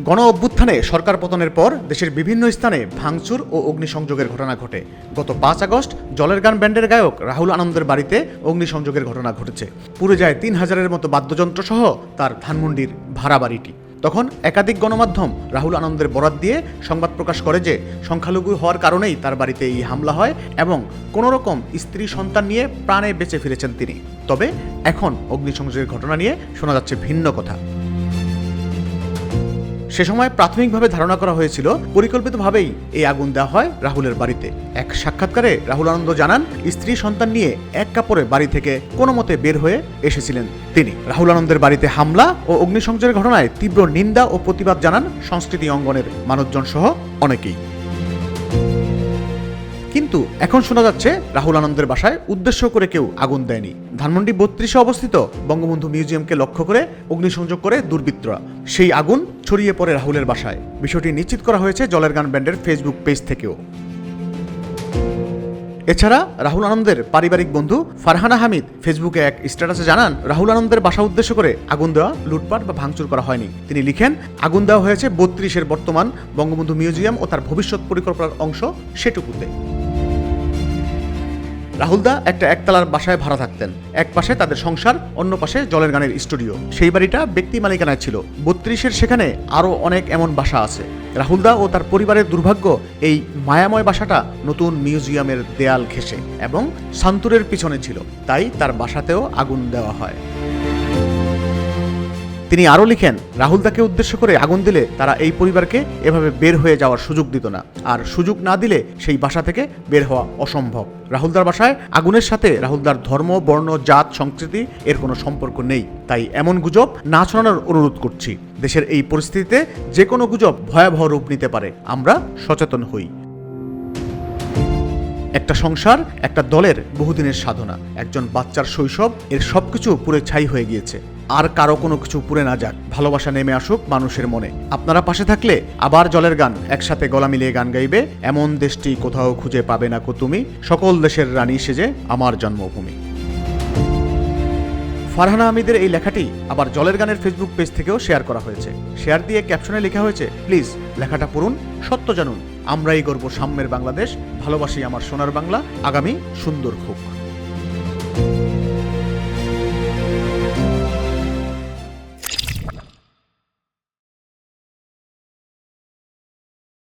গণ অভ্যুত্থানে সরকার পতনের পর দেশের বিভিন্ন স্থানে ভাঙচুর ও অগ্নিসংযোগের ঘটনা ঘটে। গত ৫ আগস্ট জলের গান ব্যান্ডের গায়ক রাহুল আনন্দের বাড়িতে অগ্নিসংযোগের ঘটনা ঘটেছে। পুড়ে যায় ৩,০০০-এর মতো বাদ্যযন্ত্র সহ তার ধানমন্ডির ভাড়া বাড়িটি। তখন একাধিক গণমাধ্যম রাহুল আনন্দের বরাত দিয়ে সংবাদ প্রকাশ করে যে সংখ্যালঘু হওয়ার কারণেই তার বাড়িতে এই হামলা হয় এবং কোনো রকম স্ত্রী সন্তান নিয়ে প্রাণে বেঁচে ফিরেছেন তিনি। তবে এখন অগ্নিসংযোগের ঘটনা নিয়ে শোনা যাচ্ছে ভিন্ন কথা। সে সময় প্রাথমিকভাবে ধারণা করা হয়েছিল পরিকল্পিতভাবেই এই আগুন দেওয়া হয় রাহুলের বাড়িতে। এক সাক্ষাৎকারে রাহুল আনন্দ জানান, স্ত্রী সন্তান নিয়ে এক কাপড়ে বাড়ি থেকে কোনো মতে বের হয়ে এসেছিলেন তিনি। রাহুল আনন্দের বাড়িতে হামলা ও অগ্নিসংযোগের ঘটনায় তীব্র নিন্দা ও প্রতিবাদ জানান সংস্কৃতি অঙ্গনের মানুষজন সহ অনেকেই। কিন্তু এখন শোনা যাচ্ছে রাহুল আনন্দের বাসায় উদ্দেশ্য করে কেউ আগুন দেয়নি। ধানমন্ডি ৩২-এ অবস্থিত বঙ্গবন্ধু মিউজিয়ামকে লক্ষ্য করে অগ্নিসংযোগ করে দুর্বৃত্তরা। সেই আগুন ছড়িয়ে পড়ে রাহুলের বাসায়। বিষয়টি নিশ্চিত করা হয়েছে জলের গান ব্যান্ডের ফেসবুক পেজ থেকেও। এছাড়া রাহুল আনন্দের পারিবারিক বন্ধু ফারহানা হামিদ ফেসবুকে এক স্ট্যাটাসে জানান, রাহুল আনন্দের বাসা উদ্দেশ্য করে আগুন দেওয়া, লুটপাট বা ভাঙচুর করা হয়নি। তিনি লিখেন, আগুন দেওয়া হয়েছে ৩২-এর বর্তমান বঙ্গবন্ধু মিউজিয়াম ও তার ভবিষ্যৎ পরিকল্পনার অংশ সেটুকুতে। রাহুলদা একটা একতলার বাসায় ভাড়া থাকতেন। এক পাশে তাদের সংসার, অন্য পাশে জলের গানের স্টুডিও। সেই বাড়িটা ব্যক্তি মালিকানায় ছিল। ৩২-এর সেখানে আরও অনেক এমন বাসা আছে। রাহুলদা ও তার পরিবারের দুর্ভাগ্য, এই মায়াময় বাসাটা নতুন মিউজিয়ামের দেয়াল ঘেঁষে এবং সান্তুরের পিছনে ছিল, তাই তার বাসাতেও আগুন দেওয়া হয়। তিনি আরও লিখেন, রাহুলদাকে উদ্দেশ্য করে আগুন দিলে তারা এই পরিবারকে এভাবে বের হয়ে যাওয়ার সুযোগ দিত না, আর সুযোগ না দিলে সেই বাসা থেকে বের হওয়া অসম্ভব। রাহুলদার বাসায় আগুনের সাথে রাহুলদার ধর্ম, বর্ণ, জাত, সংস্কৃতি এর কোনো সম্পর্ক নেই। তাই এমন গুজব না ছড়ানোর অনুরোধ করছি। দেশের এই পরিস্থিতিতে যে কোনো গুজব ভয়াবহ রূপ নিতে পারে, আমরা সচেতন হই। একটা সংসার, একটা দলের বহুদিনের সাধনা, একজন বাচ্চার শৈশব, এর সবকিছু পুরে ছাই হয়ে গিয়েছে। আর কারো কোনো কিছু পুড়ে না যাক, ভালোবাসা নেমে আসুক মানুষের মনে। আপনারা পাশে থাকলে আবার জলের গান একসাথে গলা মিলিয়ে গান গাইবে, এমন দেশটি কোথাও খুঁজে পাবে না কো তুমি, সকল দেশের রানী সেজে আমার জন্মভূমি। ফারহানা হামিদের এই লেখাটি আবার জলের গানের ফেসবুক পেজ থেকেও শেয়ার করা হয়েছে। শেয়ার দিয়ে ক্যাপশনে লেখা হয়েছে, প্লিজ লেখাটা পড়ুন, সত্য জানুন, আমরাই গর্ব সাম্যের বাংলাদেশ, ভালোবাসি আমার সোনার বাংলা, আগামী সুন্দর হোক।